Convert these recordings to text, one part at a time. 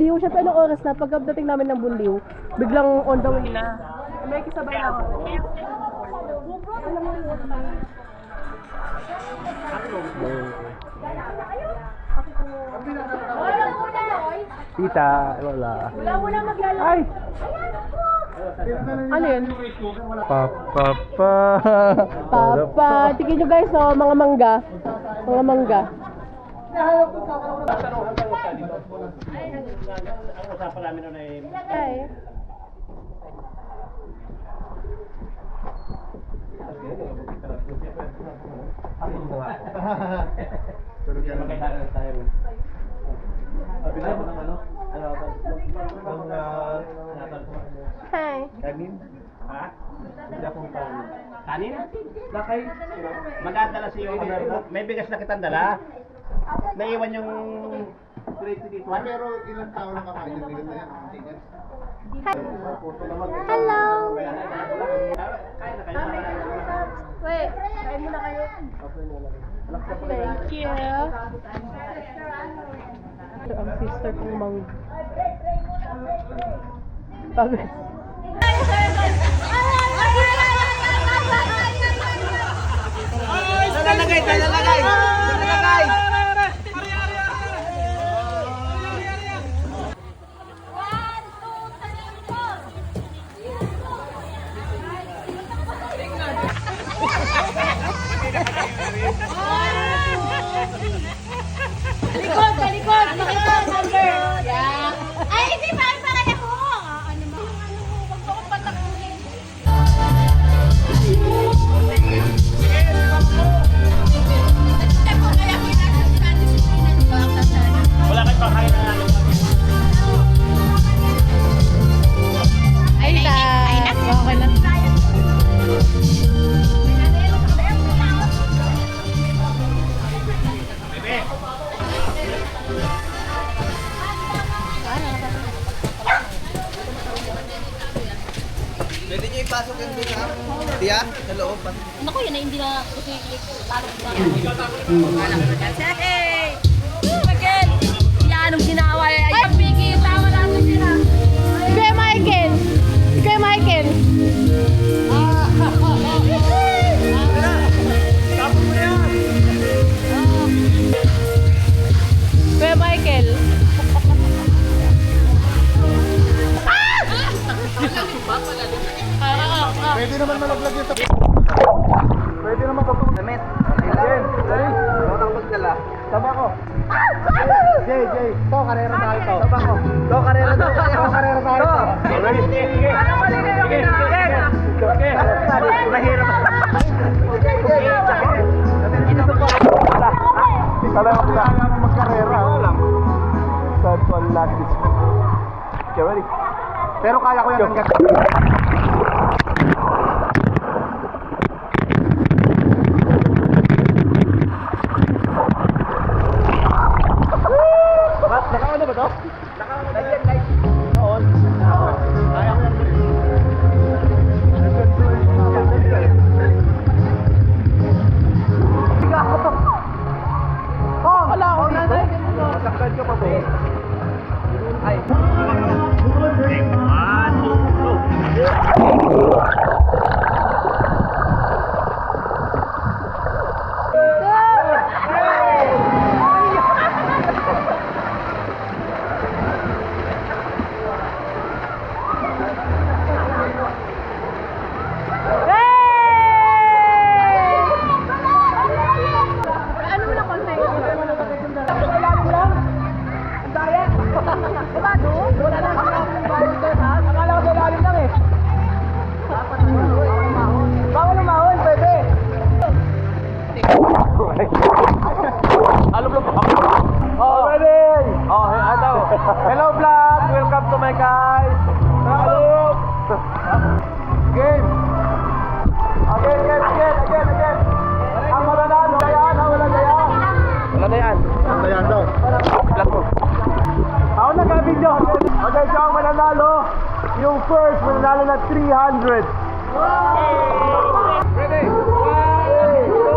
Bunliw siya, pero anong oras na pagdating namin ng Bunliw, biglang on the way na. May kisabay na ako. Tita, wala. Wala mo na maglalaro. Ay! Ano yun? Papa. Papa, tigil nyo guys, oh, mga mangga. Mga mangga. Ang usapan namin nun ay... Ay. Magkailangan tayo. Bigyan mo ng ano? Hi. Kanin? Ha? Hindi akong kanin. Kanin? Lakay. Magdadala siyo. May bigas na kitang dala. Naiwan yung... Pero ilang tao na kakain ng bigas na yan? Ang tigas. Hello. Kain na kayo. Wait, kain muna kayo. Thank you. Ito ang sister kong mangga. Pagod. Dalalagay! Dalalagay! Dalalagay! Likod, talikod, makikod, number. Yeah. Ay, hindi pa, para ako. Ano ba? Huwag ko akong patakunin. Wala kayo pakain na namin. Ay, okay lang. Bebe! Pwede niyo ipasok yung biga? Diya? Sa loob ba? Naku, yun na hindi na kasi parang ba? Miguel! Yan ang ginawa. Ay, Vicky, tawa natin sila. Kuya Michael! Kuya Michael! Kuya Michael! Pwede naman malaglag yung tapos. Pwede naman kapag... Damit! Ilan? Dali! Ako nang magdala. Tama ko. Jay, to, karera tayo to. Tama ko. Do, karera daw kayo. To, karera tayo to. Mahirap. Kala ko na magkarera. Sad to unlock this. Okay, ready? Pero kaya ko yan hanggang... Naka-ano ba to? Lagyan, guys. Noon. Kaya ko yan. Oh, wala ako dito. Masaktan ka pa po. Ay. Ano na konti? Akala ko sa lalim lang eh. Bawal umahon, pwede. Alam mo ba? Oh, ready? Oh, ano? Hello vlog! Welcome to my guys! Hello! Game! Again! Ang mananalo, dayan, wala dayan. Wala na yan. Dayan daw. Vlog mo. Ako nag-video. Okay, siya ang mananalo. Yung first, mananalo na 300. Ready? 1, 2, 3, go!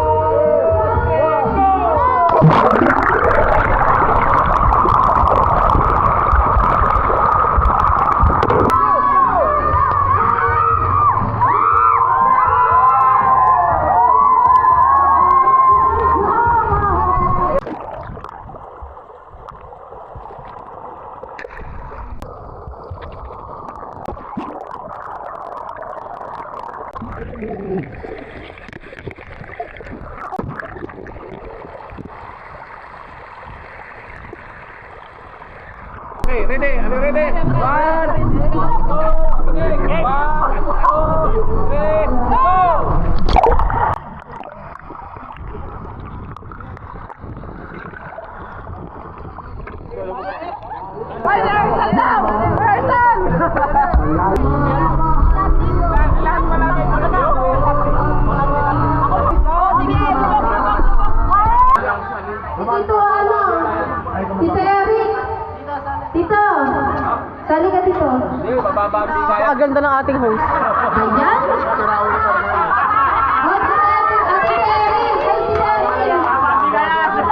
Okay, ready? Are you ready? 1, 2, 3, go! Ay, rehearsal daw! Rehearsal! Tito, ano? Tito Eric. Tito. Sali ka, Tito. Napakaganda ng ating host. Ayan. Oh, Tito Eric. Ay, Tito Eric.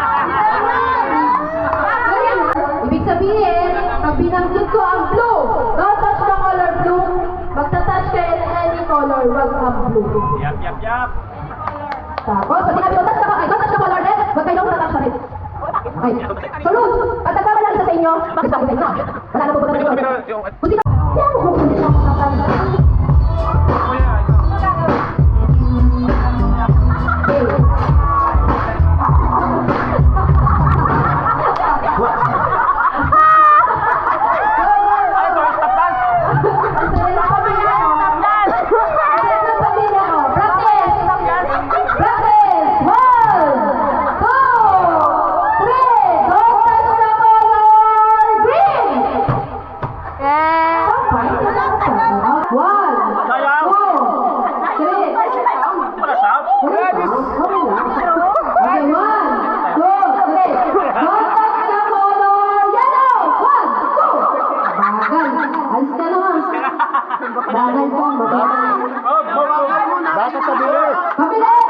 Ibig sabihin, pag binanggit ko ang blue, don't touch the color blue. Magta-touch ka in any color, wag ang blue. Yap, yap, yap. Tapos, pag sinabi ko, don't touch the color red, wag kayong tatouch na rin. Okay. So, rules. Pag nagkamalala sa inyo, bakit bakit na? Wala na po ba na ito? Kung sino, yan mo kung sino ang kakanta. Bakit sa bilis? Mabilis!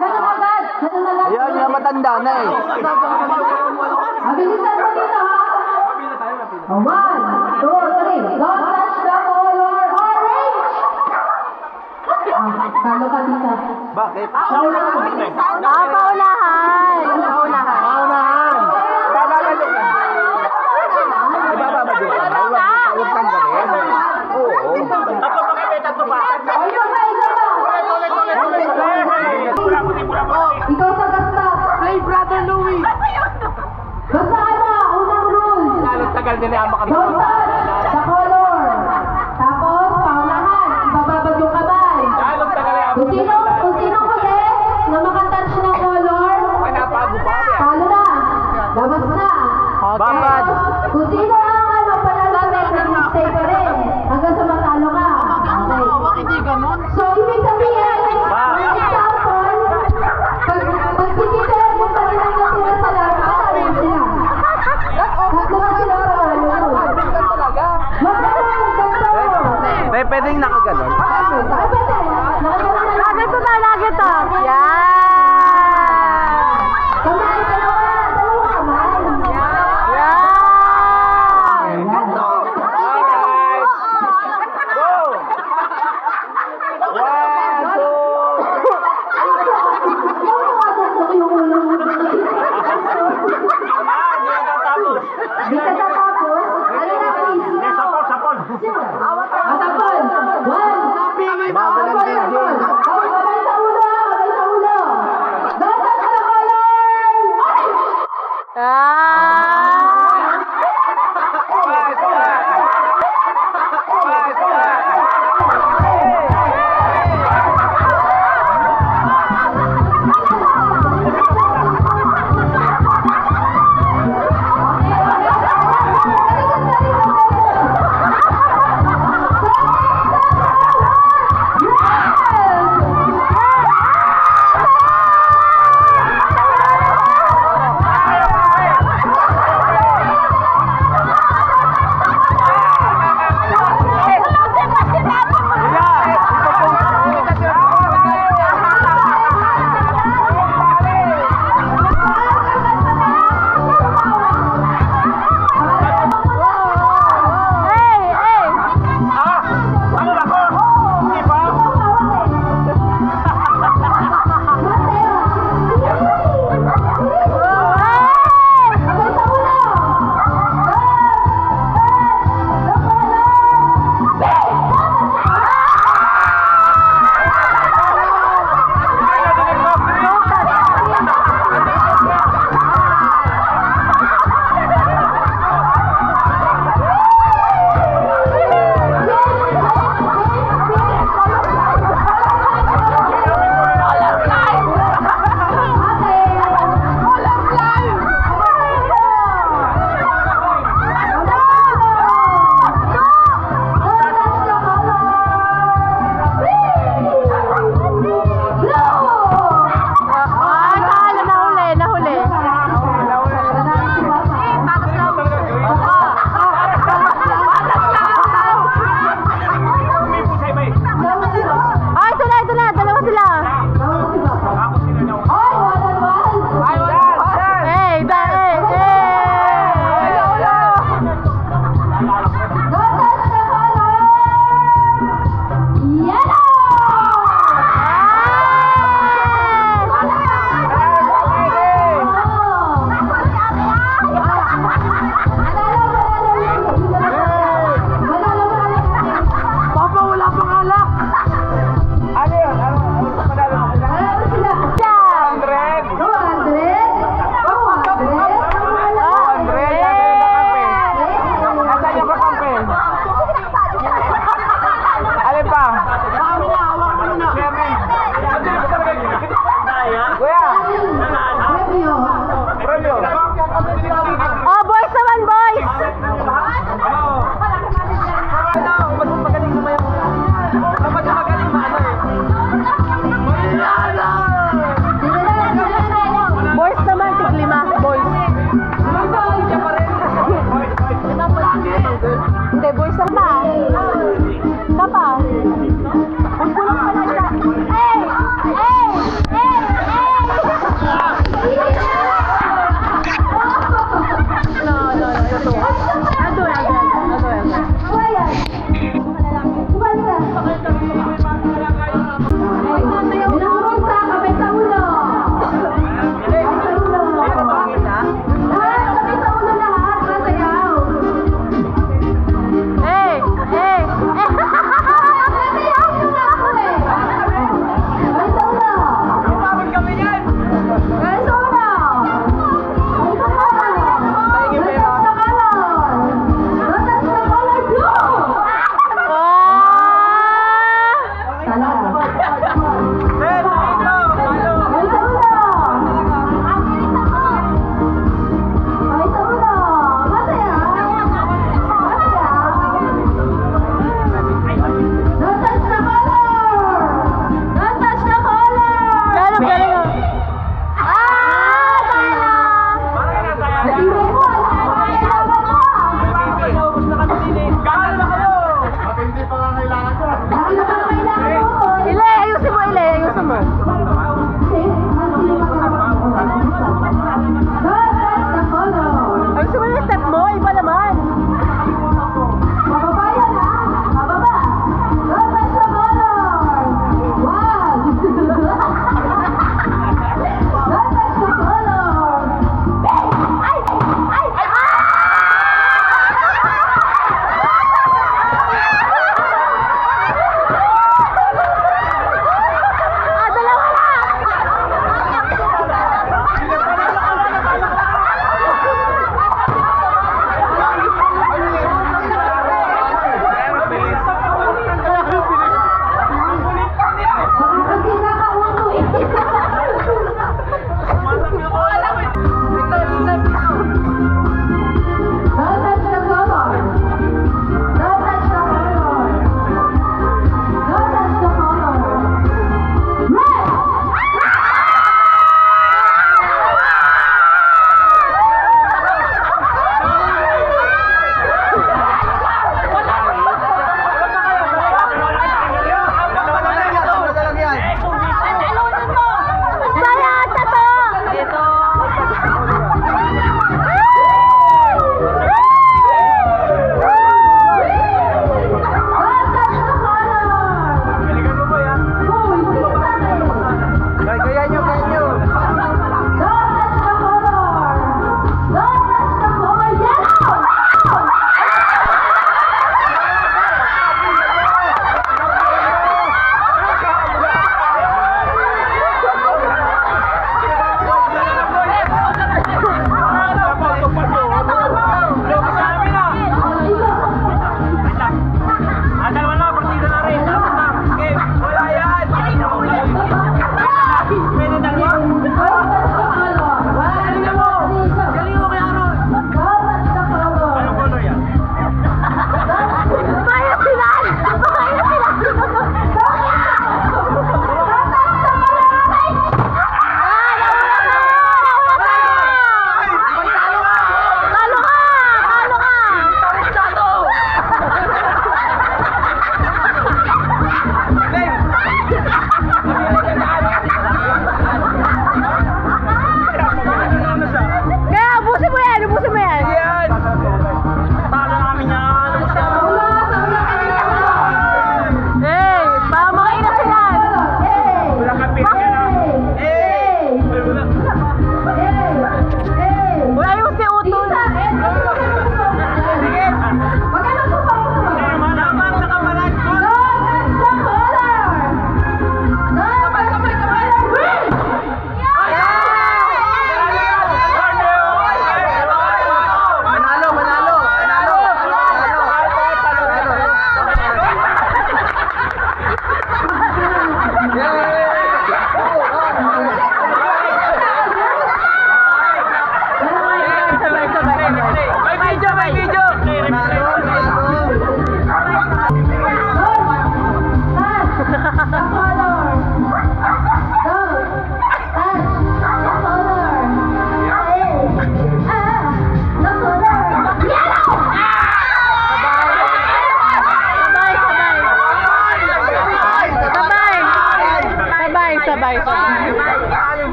Ganun agad! Ganun agad! Ayan, yung matanda na eh. Mabilisan mo dito, ha? 1, 2, 3. Don't touch the color orange! Talo ka dito. Bakit? Paunahan! Paunahan! Huwag kang galing. Oo. Tatlo pa kayo, tatlo pa. O, yun na, isa pa! Ikaw sa gasta. Play Brother Louie! Basta ano, unang rules. Lalong tagal nila ang Don't touch the color. Tapos, paunahan. Ibababad yung kamay. Lalong tagal ang Kung sino huli na makatouch ng color, talo na. Labas na. Babad! Kung sino ang ano, panalo na, stay pa rin. Hanggang sa matalo ka. Okay. Hindi ganun. So, ibig sabihin, example, pag si Tito Edmond pa rin ang natira sa laro, matalo na sila. Tatlo na sila panalo nun. Wag na lang, ganito. Pwedeng nakaganon. Ay, pwede. Nakagawa na lang. Lagi to. Yan! Kamay, dalawang kamay. Yan! Di ka tatapos? Ano na, please? Sapol, sapol. Masapol. 1. Bagal ang DJ. Babay sa ulo, babay sa ulo. Don't touch the color.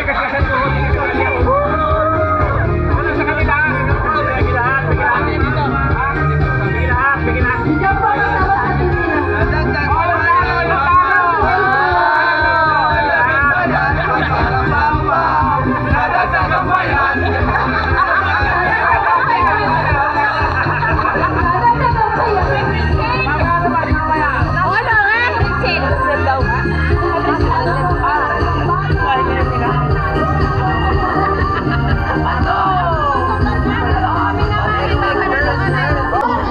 kasyasan ko. Ano sa kanila? Sige lahat. Diyan po, kasama sa atin sila.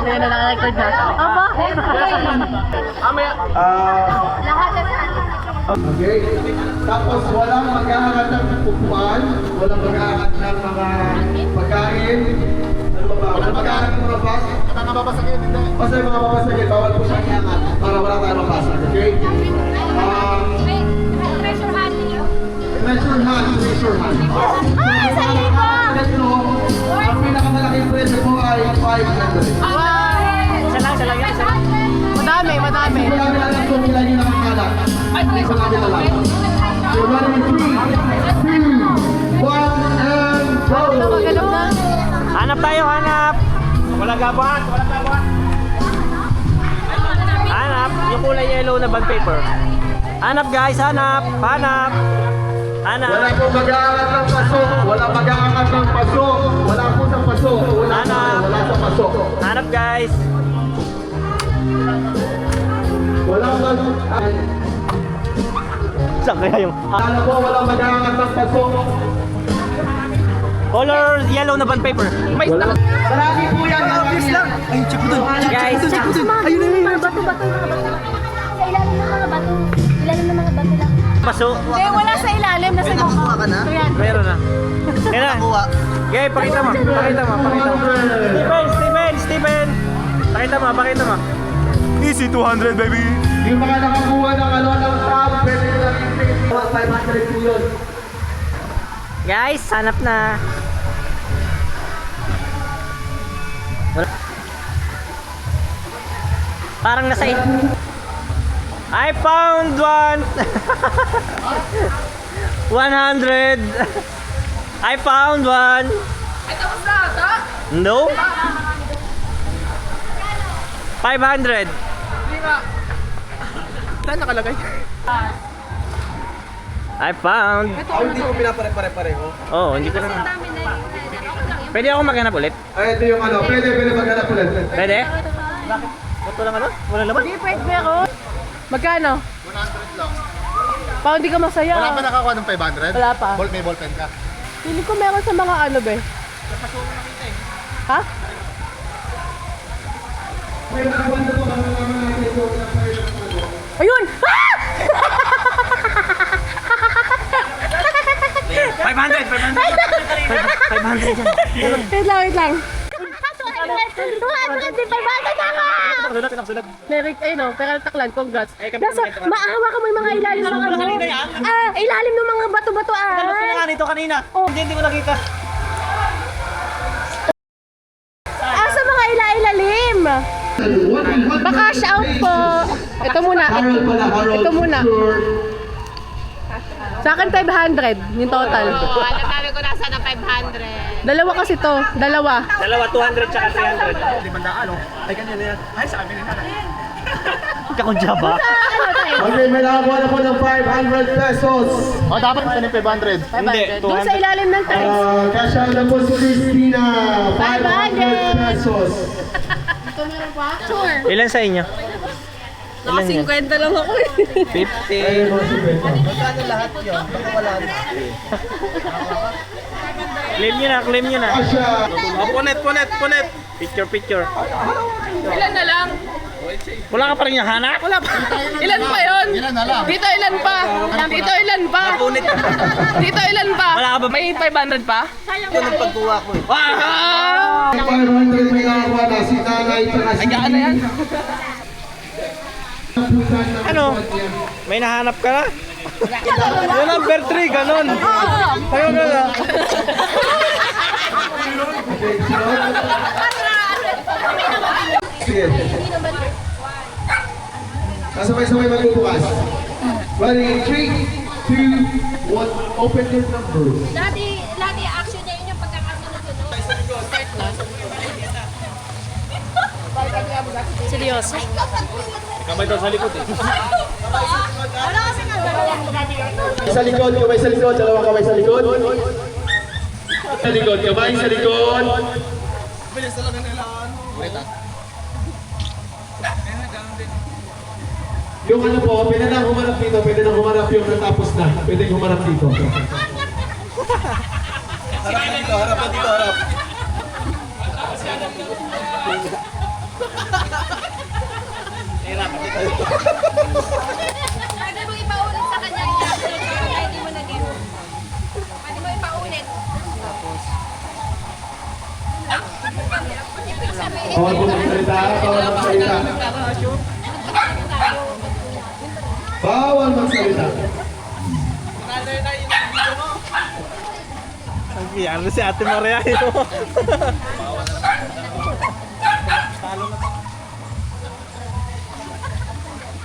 Ayan na naka-record na. Aba! Okay. Tapos walang maghahangat ng upuan, walang maghahangat ng mga pagkain. Ano ba ba? Walang maghahangat ng mga bus. Basta mababasagin din tayo. Basta yung mga babasagin, bawal po siyang iangat para wala tayong mabasag. Okay? Measure hand. Ang pinakamalaking presyo po ay 500. Isa lang yan. Madami. Marami alam kung ilan yung nakakalat. Isa natin alam. So, running 3, 2, 1, and go! Magalap na. Hanap tayo, hanap. Walang gabuhat. Hanap. Yung kulay yellow na bond paper. Hanap guys, hanap. Wala po mag-aangat ng paso. Wala mag-aangat ng paso. Wala po sa paso. Wala sa paso. Hanap guys. Wala mag... Saan kaya yung... Wala po, wala mag-aangat ng paso. Color yellow na bond paper. May Wala. Marami po yan. Obvious lang. Ay, check mo dun. Guys, Ayun na yung mga bato-bato. Sa ilalim ng mga bato. Ilalim ng mga bato lang. paso. Eh, wala sa ilalim. Nasa Nakakuha ka na? Ayan. Meron na. Kaya na. Nakakuha. Okay, pakita mo. Steven. Pakita mo. Easy 200, baby. Yung mga nakakuha ng ng tab, pwede na lang 500 po yun. Guys, hanap na. Parang nasa I found one. 100. I found one. Ito ko sa ata? No. 500. Saan nakalagay? I found. Hindi ko pinapare-pare-pareho. Oh, hindi ko na. Pwede ako maghanap ulit? Ay, ito yung pwede maghanap ulit. Pwede? Bakit? Ba't walang Wala naman? Hindi, pwede meron. Magkano? 100 lang. Pa, hindi ka masaya. Wala pa nakakuha ng 500? Wala pa. May ballpen ka. Hindi ko meron sa mga ano, be. Ha? Ayun! Ah! 500 yan. Wait lang. Sunod. Merrick, ayun o, Peral Taklan, congrats. Kami Nasa, naman ito. maawa ka mo yung mga ilalim ng mga kanina yan? ilalim ng mga bato-bato Ano ko nga nito kanina? Oh. Hindi ko nakita. Sa mga ilalim. Baka shout po. Ito muna. Sa akin 500, yung total. Nasabi ko nasa na 500. Dalawa kasi to, dalawa. 200 tsaka 300. 500 Ay, ganyan na yan. Ay, sa amin na. Kakundya ba? Okay, may nakakuha na po ng 500 pesos. O, dapat ito ng 500. Hindi, Doon sa ilalim ng tiles. Kasya na po si Christina. 500 pesos. Sure. Ilan sa inyo? Ilan yan? 50 lang ako eh. 50. Magkano lahat yun? Baka wala na. Claim nyo na. Kasya. Punet. Picture. Ilan na lang? Wala ka pa rin yung hanap? Wala pa. Ilan pa yun? Dito ilan pa? Dito ilan pa? Dito ilan pa? Wala ka ba? May 500 pa? Ito nung pagkuha ko. Wow! 500 may nakakuha na si Nanay tsaka si Ano yan? Ano? May nahanap ka na? Yung number 3, ganun. Ayun na lang. Sige. Kasabay-sabay magbubukas. Ready, 3, 2, 1. Open your numbers. Lati action niya yun yung pagkakasunod-sunod. Seryoso. Kamay daw sa likod eh. Wala kasi nga. Sa likod, kamay sa likod, dalawang kamay sa likod. Sa likod, kamay sa likod. Yung ano po, pwede nang humarap dito, pwede nang humarap yung natapos na. Pwede humarap dito. Harap na dito, harap na dito, harap. Pwede mo ipaulit sa kanya yung action kaya hindi mo nag-get. Pwede mo ipaulit. Ibig sabihin, Bawal po magsalita, bawal magsalita. Bawal magsalita. Ano si Ate Maria yun?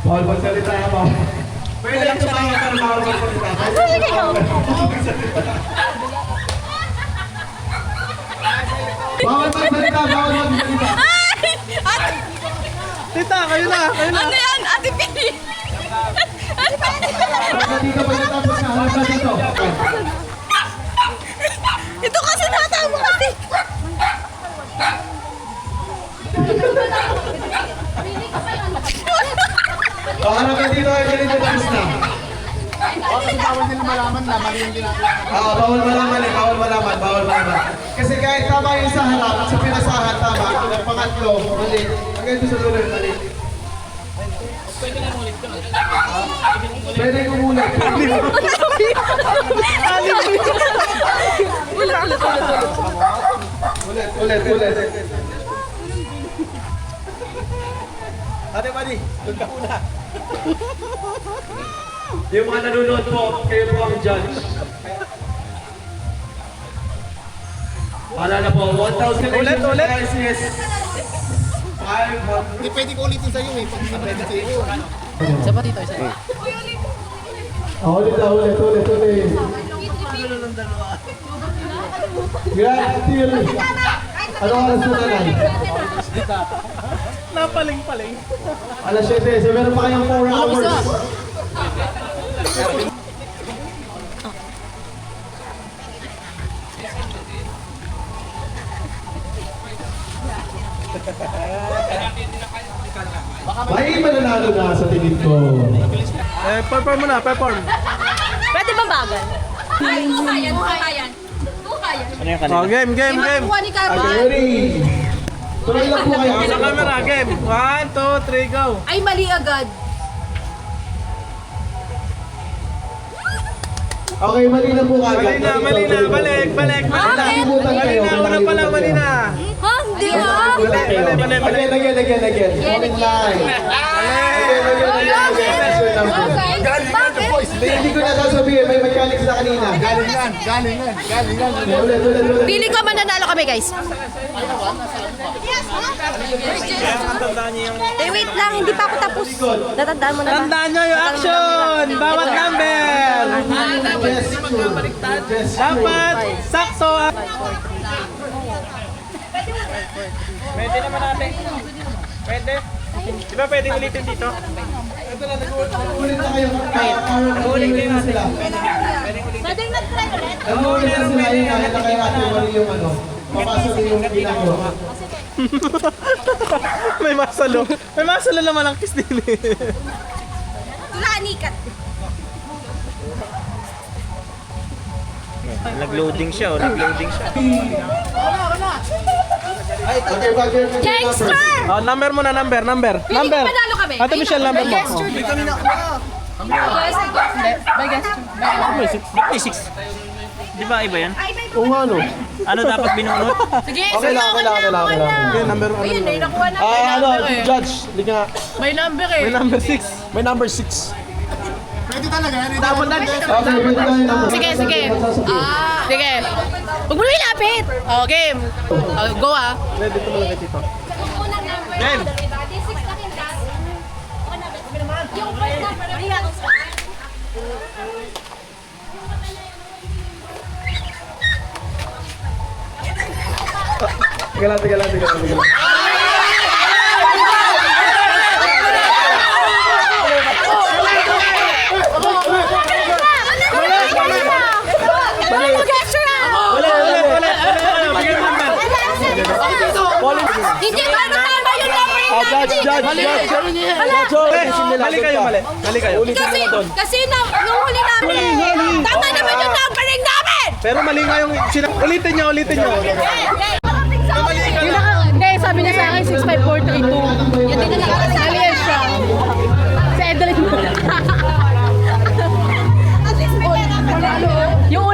Bawal magsalita, bawal. Pwede lang tumawa pero bawal magsalita. Bawal magsalita, bawal magsalita. Tita, kayo na, kayo na. ano yan? Ate Pili! Harap na dito, pagkatapos na, harap na dito. Ito kasi natama kasi! Harap na dito, ay ganito tapos na. Bawal din malaman na mali yung ginagawa. Bawal malaman eh, bawal malaman, bawal malaman. Kasi kahit tama yung sa harap at sa pinasahan, tama. Ang pangatlo, mali. Ang ganito sa dulo, mali. Pwede kumulat. Ulit. Ate Madi, doon ka muna. Yung mga nanonood po, kayo po ang judge. Paalala po, 1,000 Ulit. ICS. 500. Hindi pwede ko ulitin sa'yo eh. Pag hindi pwede sa'yo. Ulit. Grand Steel. Ano oras na nanay? Napaling-paling. Alas 7. So meron pa kayong 4 hours. May mananalo na sa tingin ko. Perform mo na, perform. Pwede ba bagal? Ay, bukayan. Oh, game. Kuha ni Carmen. Ready? Tuloy lang po kayo. Sa camera, game. 1, 2, 3, go. Ay, mali agad. Okay, mali na po kagad. Mali na. Balik. Nakibutan kayo. Una pa lang, mali na. Ha? Hindi ah. Again. Falling line. Hindi ko na sasabihin, may mechanics na kanina. Galing yan. Ulit. Pili ko mananalo kami, guys. Wait lang, hindi pa ako tapos. Natandaan mo na ba? Tandaan nyo yung action. Bawat number. Dapat sakto. Pwede naman natin. Pwede. Di ba pwede ulitin dito? Ulit na kayo. Ulit kayo sila. Pwedeng nag-try ulit. Ulit na sila yun. Kahit na kayo natin mali yung ano. Papasok yung ginagawa. May masalo. May masalo naman ang kiss din eh. Tulanikat. Nag-loading siya. Okay, bagay. Gangster! Oh, number mo na, number. Pili ko manalo kami. Ate Michelle, number mo. Di ba iba yan? Oo nga no. Ano dapat binunot? Sige, Okay lang. Okay, number Ayun, eh, nakuha na. Judge, hindi nga. May number eh. May number 6. May number 6. Pwede talaga. Dapat na. Okay, pwede tayo number. Sige. Sige. Huwag mo ilapit. Oh, game. Go ah. Pwede ito malagay dito. Unang number. Game. Di 6 na kintas. Yung first number. Yung Teka lang. Hindi ba tama yung number Judge. Mali kayo. Kasi nung huli namin, tama naman yung numbering namin! Pero mali nga yung ulitin nyo. Hindi, sabi niya sa akin 65432. Yun din na nakakasali. Mali yan siya. Sa Edelit mo. At least may pera ka na. Yung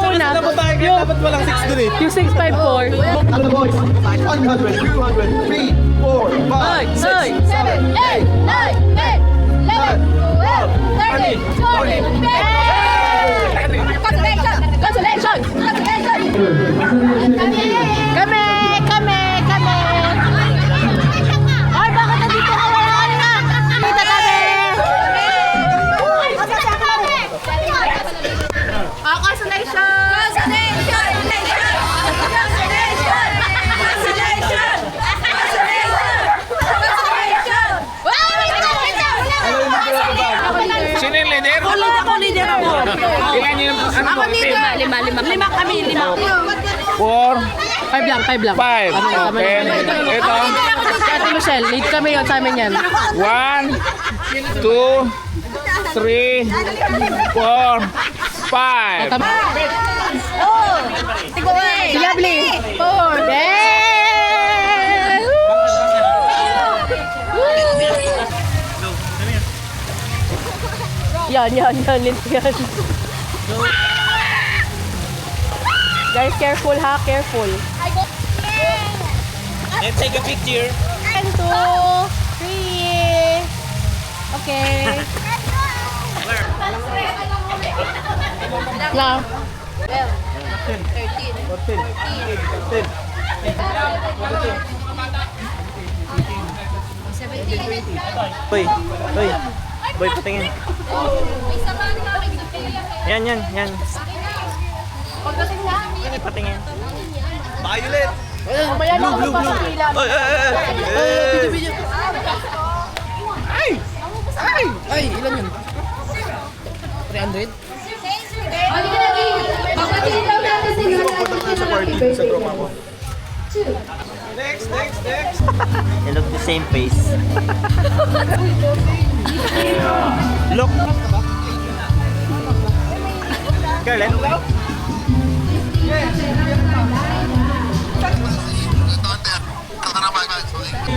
una. Alam mo tayo kaya dapat walang 6 dun eh. Yung 654. Ano boys? 100, 200, 3, 4, 5, 6, 7, 8, 9, 10, 11, 12, 13, 14, 15. Congratulations! Kami! Ay, bakit nandito ka? Wala ka na! Dito kami! Sino yung leader? Ako leader ako. Ilan yung Ako leader. Lima kami. 4, 5 lang. 5. Okay. Ito. Ate Michelle, lead kami yun sa amin yan. 1, 2, 3, 4, 5. Si Lovely. 4. Yan. Guys, careful ha, careful. Let's take a picture. 1, 2, 3. Okay. Lang. 17. Hoy. Boy, patingin. Yan. Patingin. Violet. Mamaya na ako papakila. Ay, ilan yun? 300? Papatiin daw natin sila ng happy birthday. Next. They look the same face. Look. Garland.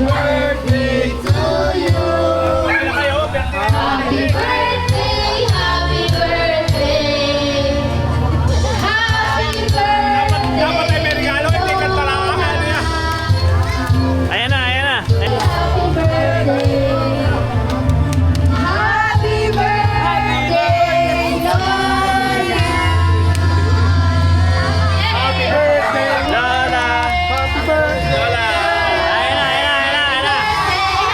birthday to you. Happy birthday, happy birthday. Happy birthday. Dapat ay may regalo, hindi kanta lang ang ano niya. Ayan na. Happy birthday. Happy birthday, Lola. Happy birthday, Lola. happy birthday. Lola. Ayan na.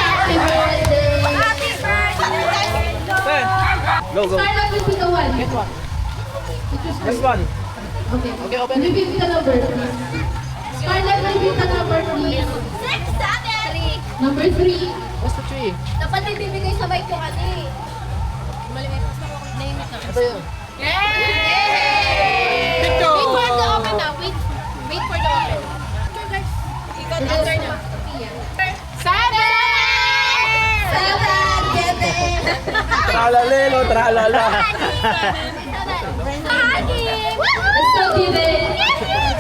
Happy birthday. Happy birthday! Go. Scarlett will be the one. Next one. Okay, open. Will be the number, please. Scarlett will be the number, please. 6, 7, Number 3. What's the tree? Dapat ibibigay sa mic yung ano eh. Name it na. Yay! Wait for the open na. Wait for the open. Ikaw answer na. 7! Tralalelo, tralala. Let's go give it.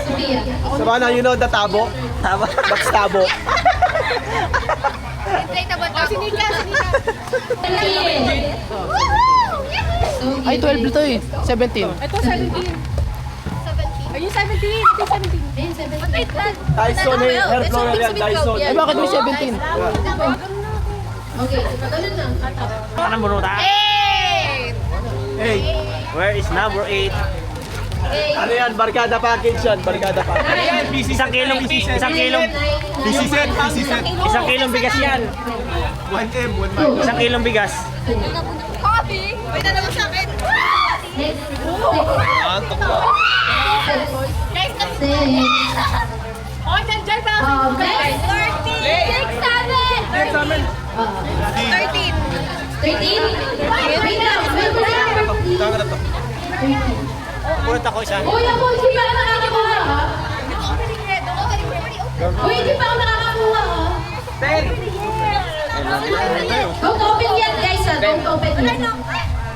Sophia. Sabana, you know the tabo? Tabo? That's tabo. Sinika. Ay, 12 ito eh. 17. Ito 17. Ayun 17. Ito 17. Ayun, 7. Wait lang. Dyson eh. Hair blower yan, Dyson. Ay, bakit may 17? Okay, ganun na. Ano mo ta? 8! Where is number 8? Ano yan? Barkada package yan. Barkada package. Isang kilong bigas yan. 1M, 1 Isang kilong bigas. Coffee! Wait na naman sa akin. Next. Guys, Six. oh, dyan pa. Kailangan na to. Pulot ako isa. Uy, ako, hindi pa ako nakakakuha, ha? Uy, hindi pa ako nakakakuha, ha? Don't open yet, guys, ha? Don't open yet.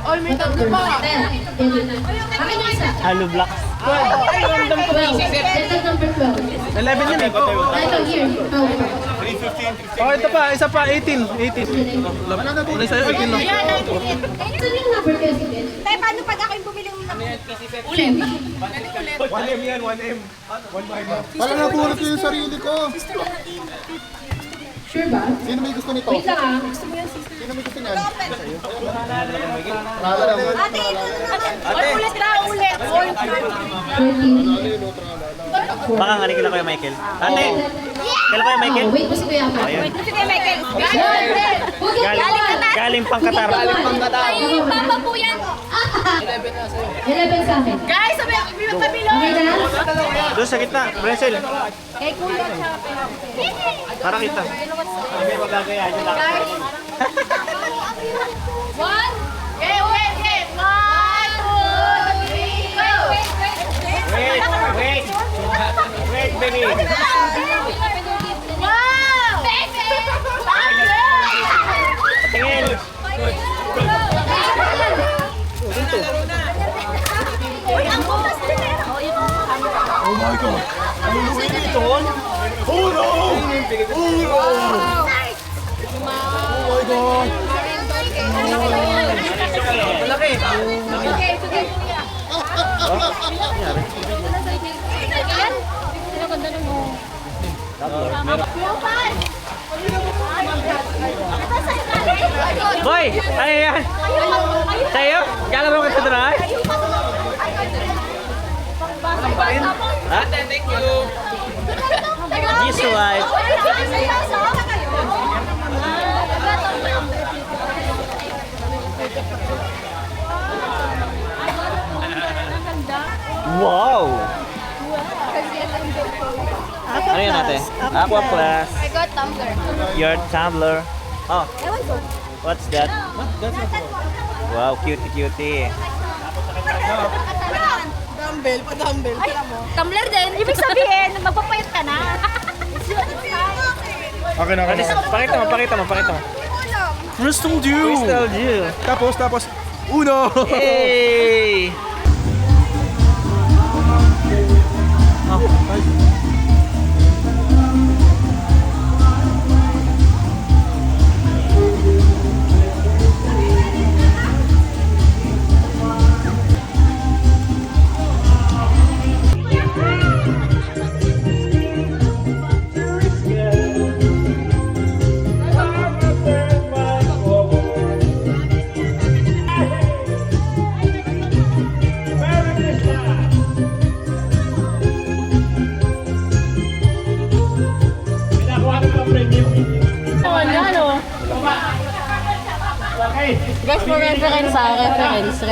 Oy, may tatlo pa. Akin yung isa. Halo black. 12. Letter number 12. 11 yun eh. Ito, here. 12. Oh, ito pa. Isa pa. 18. 18. Ano sa'yo? 18 lang. Ito yung number 12. Tay, paano pag ako yung bumili ng Ulit. 1M yan. 1M. Parang nabulot ko yung sarili ko. Sure ba? Sino may gusto nito? Wait lang, ha? Sino may gusto niyan? Ate, ulit na, ulit. 13. Baka nga kila Kuya Michael. Ate, kila Kuya Michael? Oh, wait mo si Kuya Apa. Ayun. Sige, Michael. Galing pang Qatar. Ay, papa po yan. 11 sa akin. Guys, sabi ako, pabilo. Okay na? Doon sa gitna, Brenzel. Kay kuya siya. Para kita. Guys. One. Okay, wait. 1, 2, 3, go. Wait, baby. Wow! Tingin. Oh my God! Oh my God! Malaki. Okay, sige, kuya. Sino ganda nun mo? Boy, ano yan? Sa'yo? Gala mo ka doon, ha? Ha? Thank you. Yes, wife. Wow! Ano yun natin? Aqua Plus. I got tumbler. Your tumbler. Oh, Ewan ko. what's that? Wow, cutie. Tumbler din. Ibig sabihin, magpapayat ka na. Akin ako. Pakita mo. Crystal Dew! Crystal Dew. Tapos, uno! Hey! Guys, for reference reference.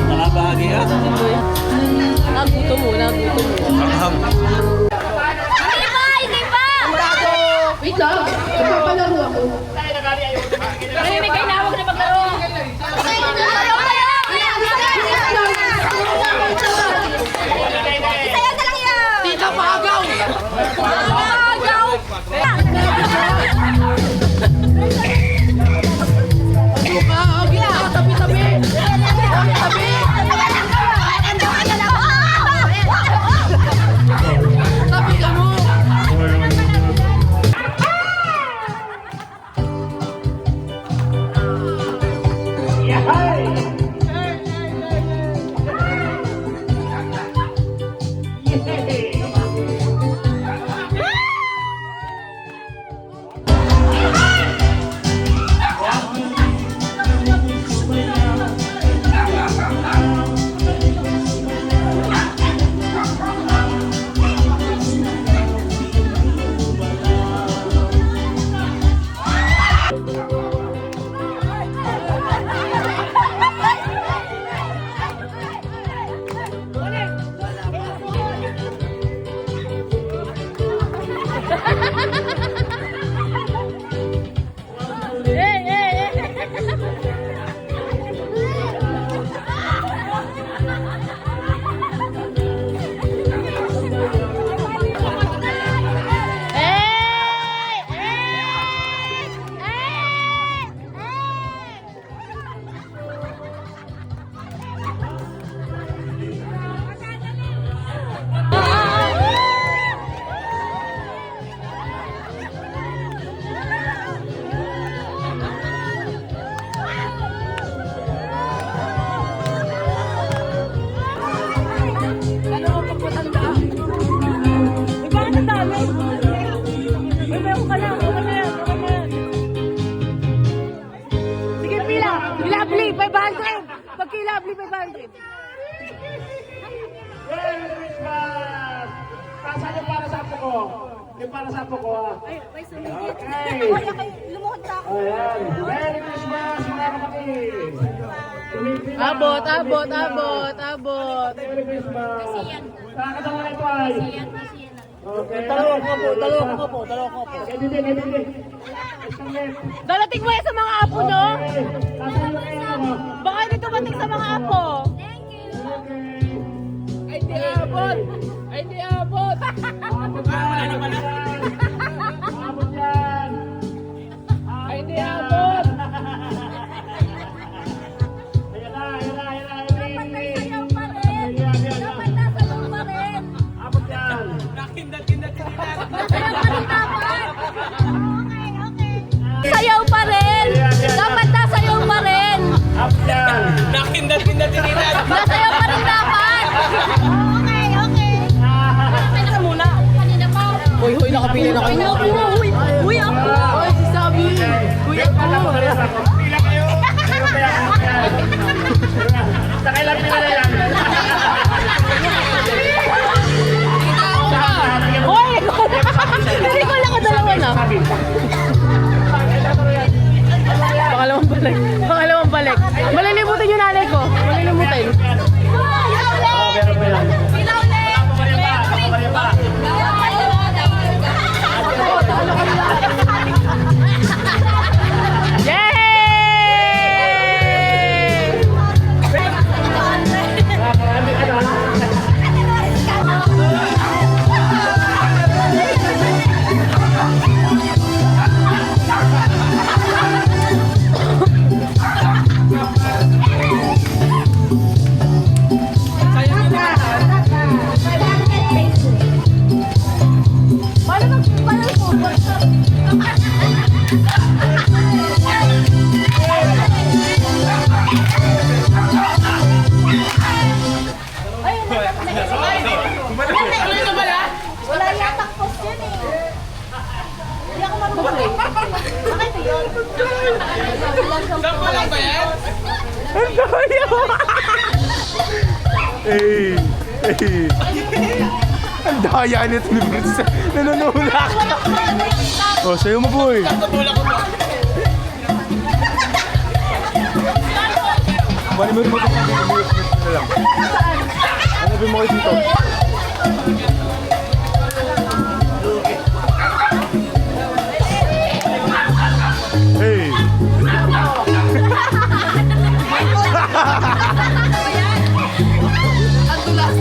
Nakabahagi ka. Nagutom mo. Hindi pa! Wait lang. Nagpapalaro ako. Namimigay na, huwag na maglaro. Isayaw na lang yan! Tita Pagaw! Pagaw! Tabi-tabi! Tabi ka mo! Lovely, 500! Pagki-lovely, 500! Merry Christmas! Saan yung para sa apo ko? Yung para sa apo ko ah. Okay. Lumuhod na ako. Ayan. Merry Christmas, mga kapatid! Abot! Merry Christmas! Nakakatawa na ito ay. Okay. Dalawa ko po. Kaya dito. Dalating mo yan sa mga apo, no? Okay. Nasaan yung kaya mo? Baka hindi dumating sa mga apo. Ay, di abot! Abot yan! Abot yan! Ay, di abot! Ayan na. Sayaw pa rin. Dapat nasa loob pa rin. Abot yan! Sayaw pa rin. Dapat nasayaw pa rin. Abot yan! Nakindat. Nasayaw pa rin dapat. Okay. Kanina muna. Kanina pa. Hoy, nakapili na kayo. Uy, ako. Hoy, si Sabi! Uy, ako! Pila kayo! Pero kaya abot yan! Nakailan pila na yan? Hoy! Hindi ko lang dalawa na. Pangalawang balik. Malilimutin yung nanay ko. Malilimutin. Yay! Wala yatang post yun eh. Hindi ako marunong. Bakit yun? Sampo lang ba yan? Ang daya nito ni Bruce. Nanunulak. Oh, sayo mo boy. Tutulak ko ba? Malimit mo ito kung na lang. Hanapin mo kayo dito. Hey! Ang dulas.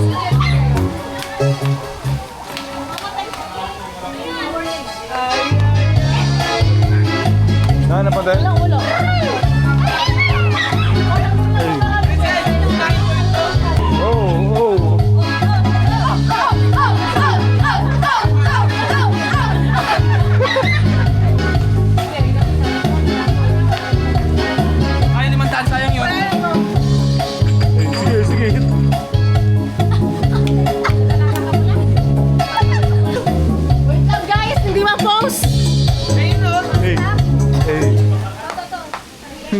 Ano pa tayo? Walang ulo. Oh, oh. Ay, 500 sayang yun. Sige, sige. Wait lang guys, hindi ma-post. Hey, hey.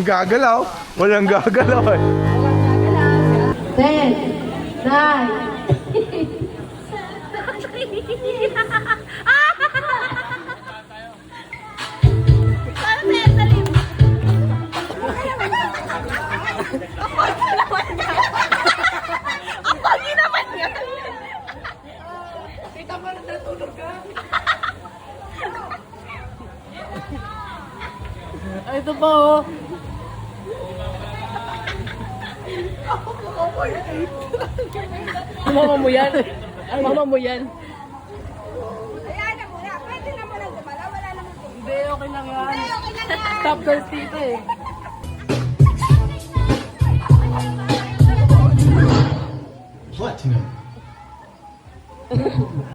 Gagalaw. Walang gagalaw eh. 10, 9, Ito pa oh. Mama mo yan. Mama mo yan. Ayan na muna. Pwede na muna gumala. Wala naman po. Hindi, okay lang yan. Okay lang yan. Top girls dito eh. Platinum.